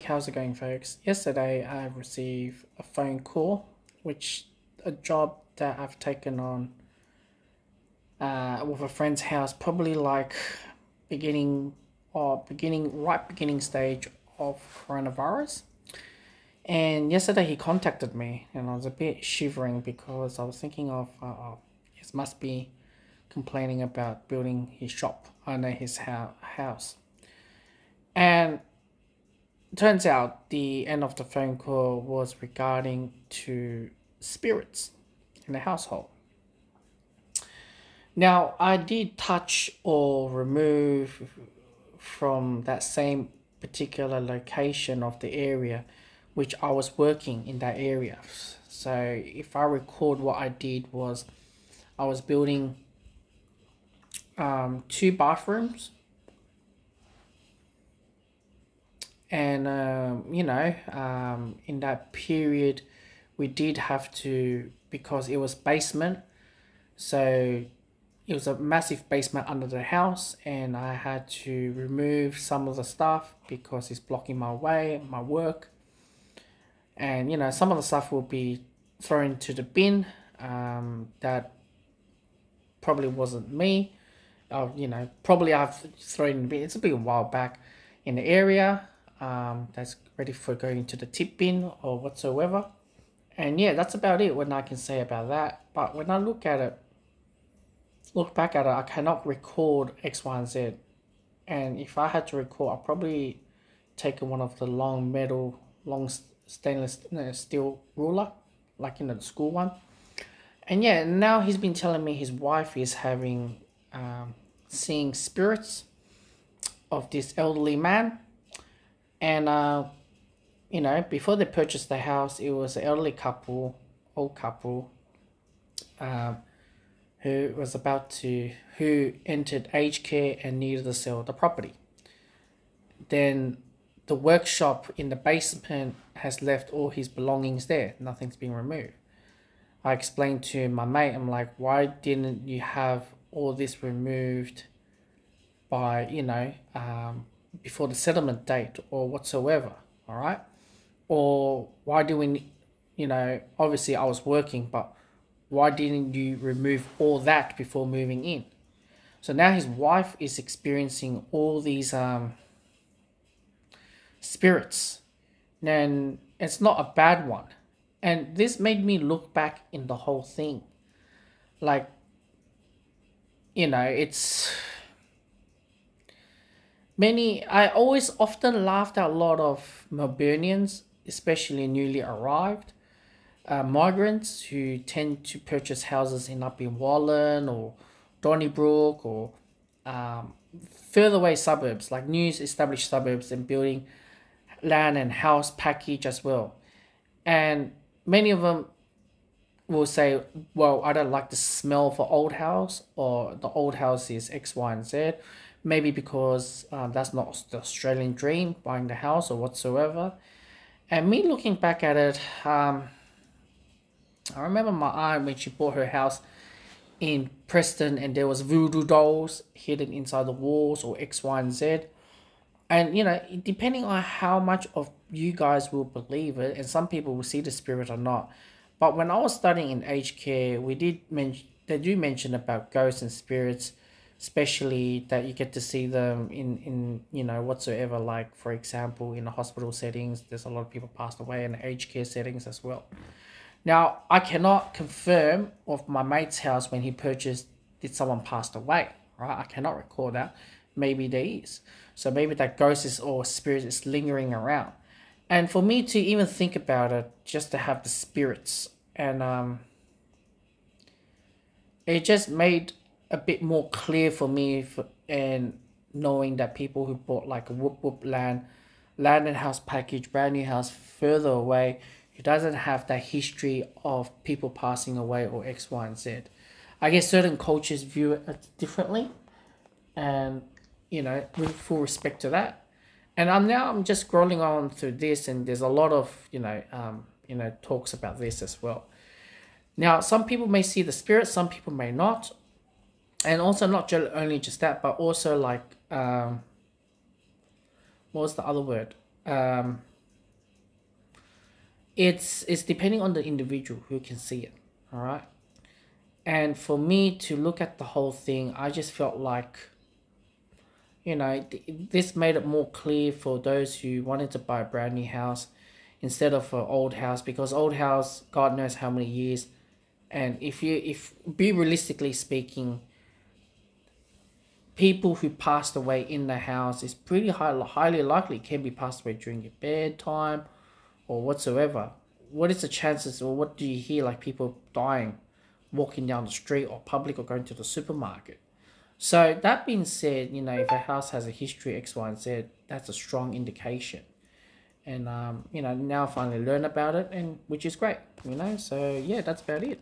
how's it going, folks? Yesterday I received a phone call, which a job that I've taken on with a friend's house, probably like beginning beginning stage of coronavirus. And yesterday he contacted me, and I was a bit shivering because I was thinking of he must be complaining about building his shop under his house. And turns out the end of the phone call was regarding to spirits in the household. Now, I did touch or remove from that same particular location of the area which I was working in that area. So if I record, what I did was I was building two bathrooms, and in that period we did have to, because it was basement, so it was a massive basement under the house, and I had to remove some of the stuff because it's blocking my way, my work. And some of the stuff will be thrown to the bin. That probably wasn't me. Probably I've thrown in the bin. It's been a while back in the area. That's ready for going to the tip bin or whatsoever. And yeah, that's about it what I can say about that. But when I look back at it, I cannot record X, Y, and Z. And if I had to record, I'll probably take one of the long stainless steel ruler, like the school one. And yeah, now he's been telling me his wife is having seeing spirits of this elderly man. And before they purchased the house, it was an elderly couple, old couple, who entered aged care and needed to sell the property. Then the workshop in the basement has left all his belongings there. Nothing's been removed. I explained to my mate, I'm like, why didn't you have all this removed by, before the settlement date or whatsoever, all right? Or why do we, obviously I was working, but why didn't you remove all that before moving in? So now his wife is experiencing all these spirits, and it's not a bad one. And this made me look back in the whole thing. Like, it's I always often laughed at a lot of Melburnians, especially newly arrived migrants who tend to purchase houses up in Wallen or Donnybrook or further away suburbs, like new established suburbs, and building land and house package as well. And many of them will say, well, I don't like the smell of an old house, or the old house is X, Y, and Z. Maybe because that's not the Australian dream, buying the house or whatsoever. And me looking back at it, I remember my aunt when she bought her house in Preston, and there was voodoo dolls hidden inside the walls or X, Y, and Z. And depending on how much of you guys will believe it, and some people will see the spirit or not. But when I was studying in aged care, they do mention about ghosts and spirits, especially that you get to see them in whatsoever. Like, for example, in the hospital settings, there's a lot of people passed away in aged care settings as well. Now, I cannot confirm of my mate's house when he purchased, did someone passed away, right? I cannot recall that. Maybe there is. So maybe that ghost or spirit is lingering around. And for me to even think about it, just to have the spirits, and it just made a bit more clear for me, and knowing that people who bought like a whoop land and house package, brand new house further away, it doesn't have that history of people passing away or X, Y, and Z. I guess certain cultures view it differently, and with full respect to that. And I'm just scrolling on through this, and there's a lot of talks about this as well. Now, some people may see the spirit, some people may not, and also not only just that, but also like what was the other word? it's depending on the individual who can see it. All right. And for me to look at the whole thing, I just felt like, this made it more clear for those who wanted to buy a brand new house instead of an old house, because old house, God knows how many years. And if be realistically speaking, people who passed away in the house is pretty highly likely can be passed away during your bedtime or whatsoever. What is the chances, or what do you hear, like people dying walking down the street or public or going to the supermarket? So that being said, if a house has a history X, Y, and Z, that's a strong indication. And now I finally learn about it, and which is great. So yeah, that's about it.